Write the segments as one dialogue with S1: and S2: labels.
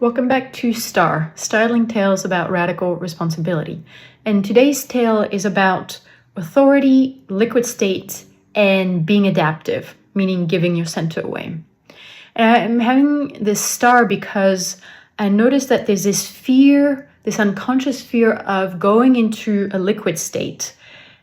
S1: Welcome back to STARR, Startling Tales about Radical Responsibility. And today's tale is about authority, liquid state, and being adaptive, meaning giving your center away. And I'm having this STARR because I noticed that there's this fear, this unconscious fear of going into a liquid state.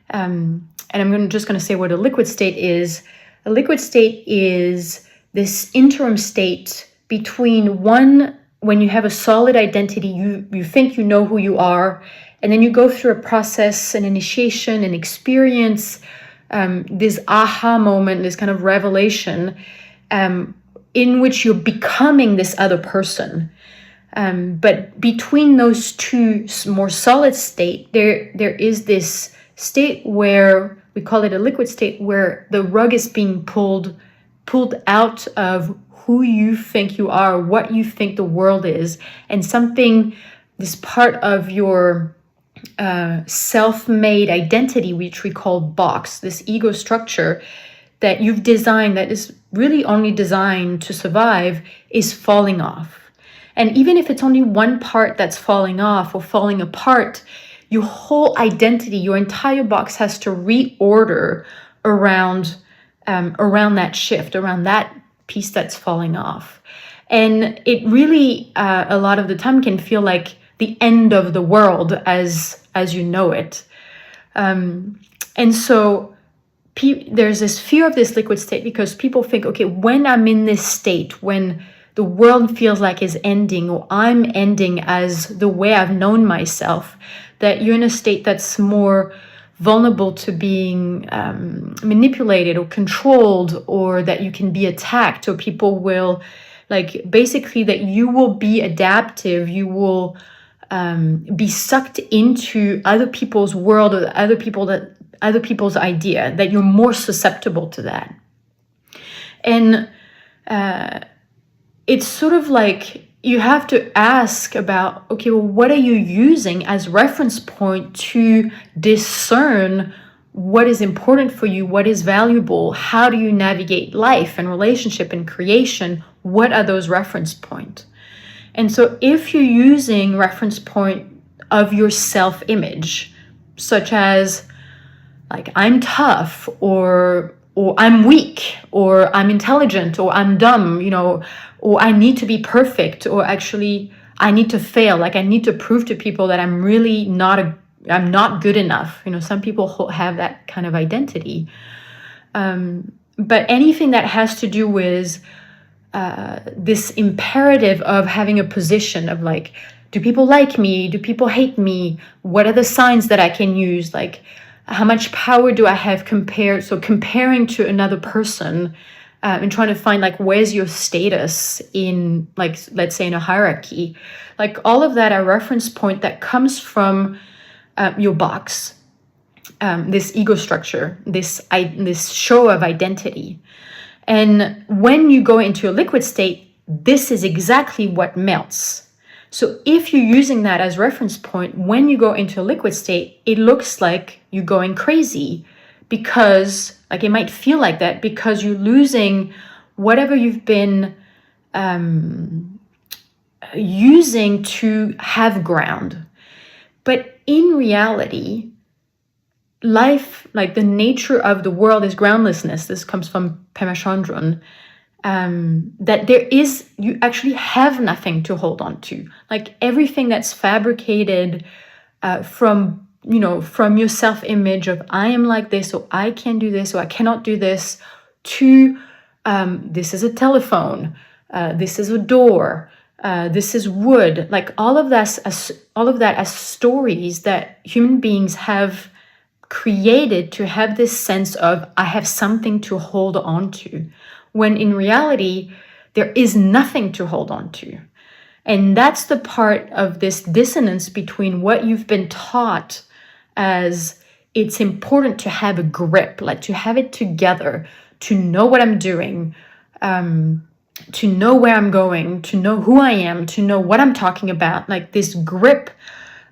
S1: And I'm just going to say what a liquid state is. A liquid state is this interim state between when you have a solid identity, you think you know who you are, and then you go through a process, an initiation, an experience, this aha moment, this kind of revelation, in which you're becoming this other person. But between those two more solid state, there is this state where we call it a liquid state, where the rug is being pulled out of who you think you are, what you think the world is, and this part of your self-made identity, which we call box, this ego structure that you've designed, that is really only designed to survive, is falling off. And even if it's only one part that's falling off or falling apart, your whole identity, your entire box has to reorder around that shift, around that piece that's falling off. And it really, a lot of the time, can feel like the end of the world as you know it. And so there's this fear of this liquid state because people think, okay, when I'm in this state, when the world feels like is ending, or I'm ending as the way I've known myself, that you're in a state that's more vulnerable to being manipulated or controlled, or that you can be attacked, or people will, basically that you will be adaptive, you will be sucked into other people's world, or other people's idea, that you're more susceptible to that. And it's sort of like you have to ask about, okay, well, what are you using as reference point to discern what is important for you, what is valuable? How do you navigate life and relationship and creation? What are those reference points? And so if you're using reference point of your self-image, such as I'm tough, or I'm weak, or I'm intelligent, or I'm dumb, or I need to be perfect, or actually I need to fail. I need to prove to people that I'm really I'm not good enough. Some people have that kind of identity. But anything that has to do with this imperative of having a position of do people like me? Do people hate me? What are the signs that I can use? How much power do I have comparing to another person, and trying to find where's your status in let's say in a hierarchy. All of that are reference point that comes from your box, this ego structure, this show of identity. And when you go into a liquid state, this is exactly what melts. So if you're using that as reference point, when you go into a liquid state, it looks like you're going crazy, because it might feel like that, because you're losing whatever you've been using to have ground. But in reality, life, the nature of the world, is groundlessness. This comes from Pema Chodron. That you actually have nothing to hold on to. Everything that's fabricated from your self-image of I am like this, or I can do this, or I cannot do this, to this is a telephone, this is a door, this is wood. All of that as stories that human beings have created to have this sense of I have something to hold on to, when in reality there is nothing to hold on to. And that's the part of this dissonance between what you've been taught as it's important to have a grip, to have it together, to know what I'm doing, to know where I'm going, to know who I am, to know what I'm talking about. This grip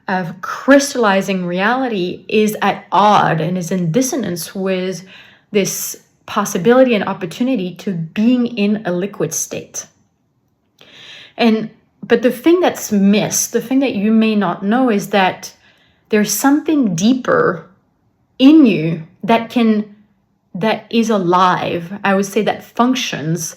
S1: of crystallizing reality is at odds and is in dissonance with this possibility and opportunity to being in a liquid state. And But the thing that's missed, the thing that you may not know, is that there's something deeper in you that is alive, I would say, that functions,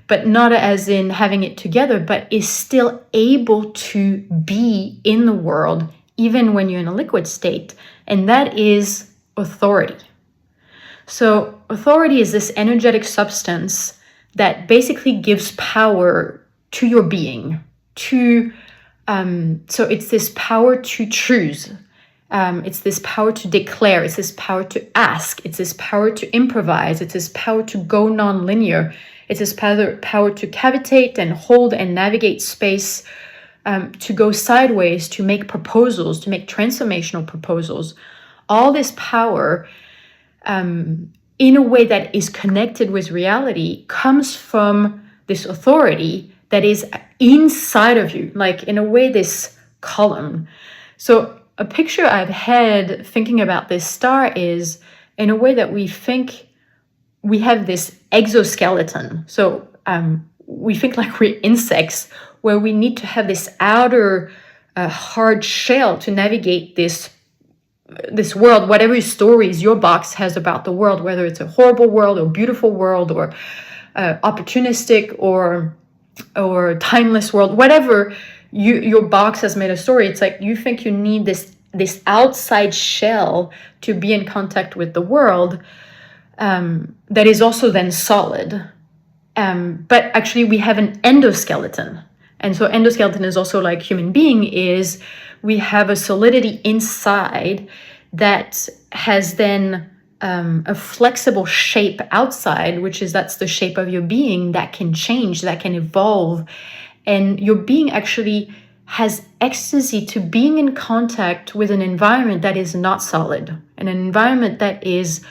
S1: but not as in having it together, but is still able to be in the world, even when you're in a liquid state. And that is authority. So authority is this energetic substance that basically gives power to your being, so it's this power to choose. It's this power to declare. It's this power to ask. It's this power to improvise. It's this power to go non-linear. It's this power to cavitate and hold and navigate space, to go sideways, to make proposals, to make transformational proposals. All this power, in a way that is connected with reality, comes from this authority that is inside of you, like in a way, this column. So a picture I've had thinking about this star is, in a way, that we think we have this exoskeleton. So we think like we're insects, where we need to have this outer hard shell to navigate this world, whatever stories your box has about the world, whether it's a horrible world or beautiful world or opportunistic or timeless world, whatever your box has made a story. It's like you think you need this outside shell to be in contact with the world, that is also then solid. But actually we have an endoskeleton. And so endoskeleton is also like human being is, we have a solidity inside that has then a flexible shape outside, that's the shape of your being that can change, that can evolve. And your being actually has ecstasy to being in contact with an environment that is not solid, an environment that is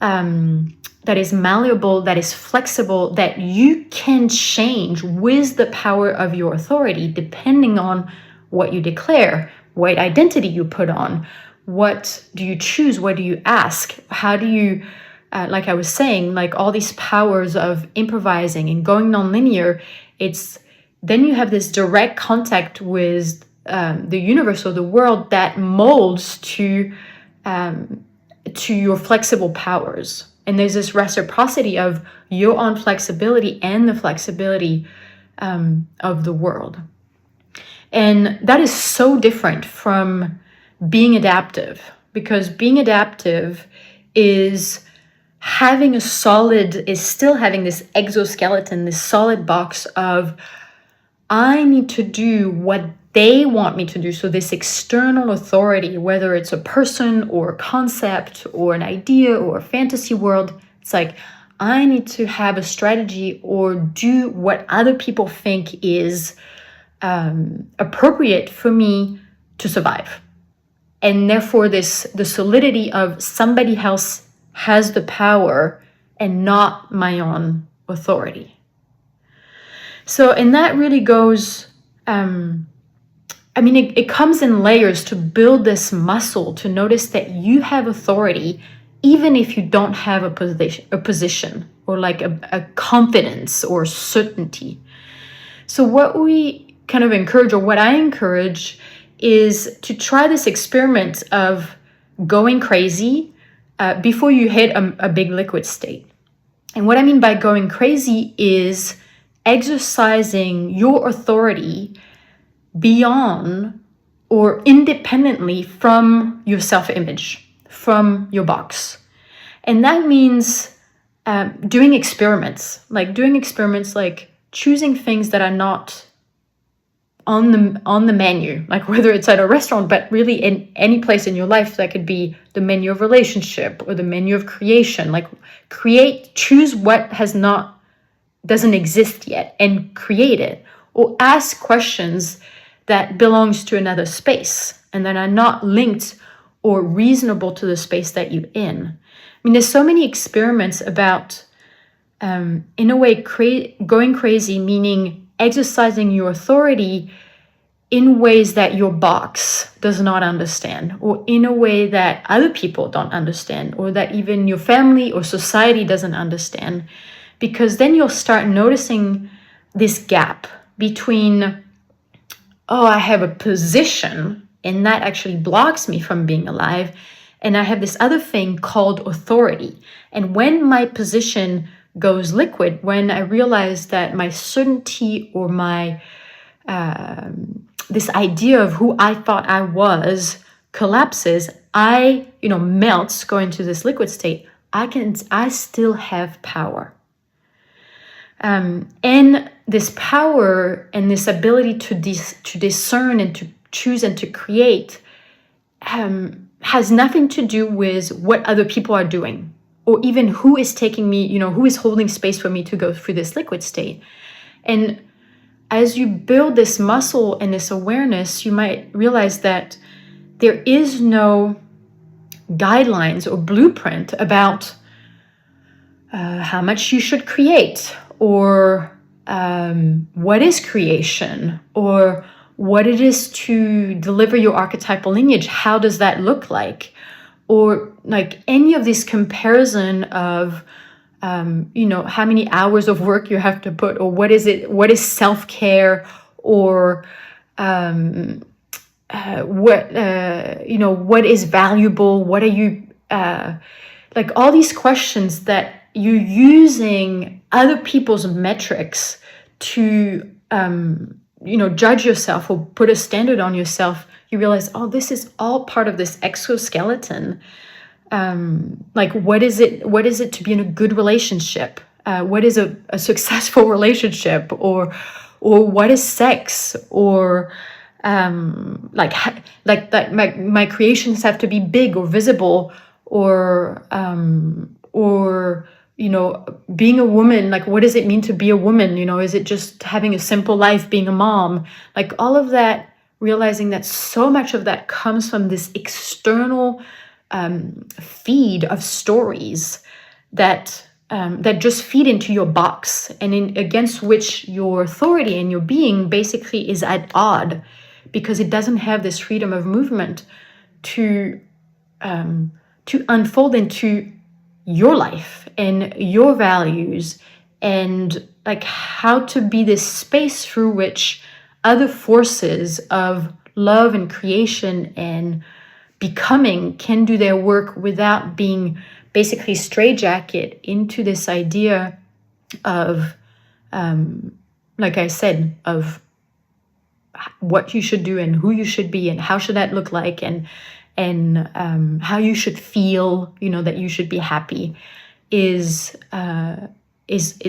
S1: malleable, that is flexible, that you can change with the power of your authority, depending on what you declare, what identity you put on, what do you choose, what do you ask, how do you, like I was saying, like all these powers of improvising and going non-linear, then you have this direct contact with the universe or the world that molds to your flexible powers. And there's this reciprocity of your own flexibility and the flexibility of the world. And that is so different from being adaptive, because being adaptive is still having this exoskeleton, this solid box of, I need to do what they want me to do. So this external authority, whether it's a person or a concept or an idea or a fantasy world, it's like, I need to have a strategy or do what other people think is appropriate for me to survive. And therefore the solidity of somebody else has the power and not my own authority. So, and that really goes, it comes in layers to build this muscle, to notice that you have authority, even if you don't have a position or like a confidence or certainty. So what we kind of encourage, or what I encourage, is to try this experiment of going crazy before you hit a big liquid state. And what I mean by going crazy is exercising your authority beyond or independently from your self-image, from your box. And that means doing experiments like choosing things that are not on the menu, like whether it's at a restaurant, but really in any place in your life. That could be the menu of relationship or the menu of creation. Like choose what doesn't exist yet and create it, or ask questions that belongs to another space and that are not linked or reasonable to the space that you're in. There's so many experiments about, in a way, going crazy, meaning exercising your authority in ways that your box does not understand, or in a way that other people don't understand, or that even your family or society doesn't understand. Because then you'll start noticing this gap between oh, I have a position, and that actually blocks me from being alive. And I have this other thing called authority. And when my position goes liquid, when I realize that my certainty or my this idea of who I thought I was collapses, I, melts, go into this liquid state, I still have power. And this power and this ability to discern and to choose and to create has nothing to do with what other people are doing, or even who is taking me, who is holding space for me to go through this liquid state. And as you build this muscle and this awareness, you might realize that there is no guidelines or blueprint about how much you should create, or what is creation, or what it is to deliver your archetypal lineage. How does that look like? Or like any of this comparison of how many hours of work you have to put, or what is self-care, or what is valuable, what are you, like all these questions that you're using other people's metrics to, judge yourself or put a standard on yourself. You realize, oh, this is all part of this exoskeleton. Like, what is it to be in a good relationship? What is a successful relationship? Or what is sex? Or like that my creations have to be big or visible, or being a woman, like what does it mean to be a woman? Is it just having a simple life, being a mom? Like all of that, realizing that so much of that comes from this external feed of stories that just feed into your box, and against which your authority and your being basically is at odds, because it doesn't have this freedom of movement to unfold into your life and your values, and like how to be this space through which other forces of love and creation and becoming can do their work without being basically straitjacket into this idea of, like I said, of what you should do and who you should be and how should that look like, and how you should feel, that you should be happy, is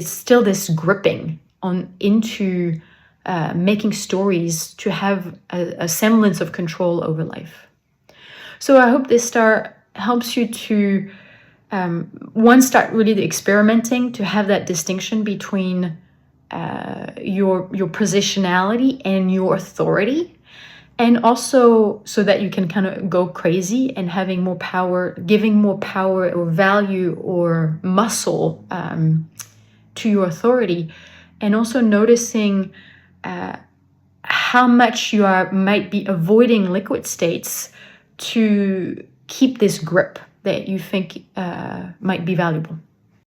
S1: still this gripping on into making stories to have a semblance of control over life. So I hope this STARR helps you to start really experimenting, to have that distinction between your positionality and your authority. And also so that you can kind of go crazy and having more power, giving more power or value or muscle to your authority. And also noticing how much you might be avoiding liquid states to keep this grip that you think might be valuable.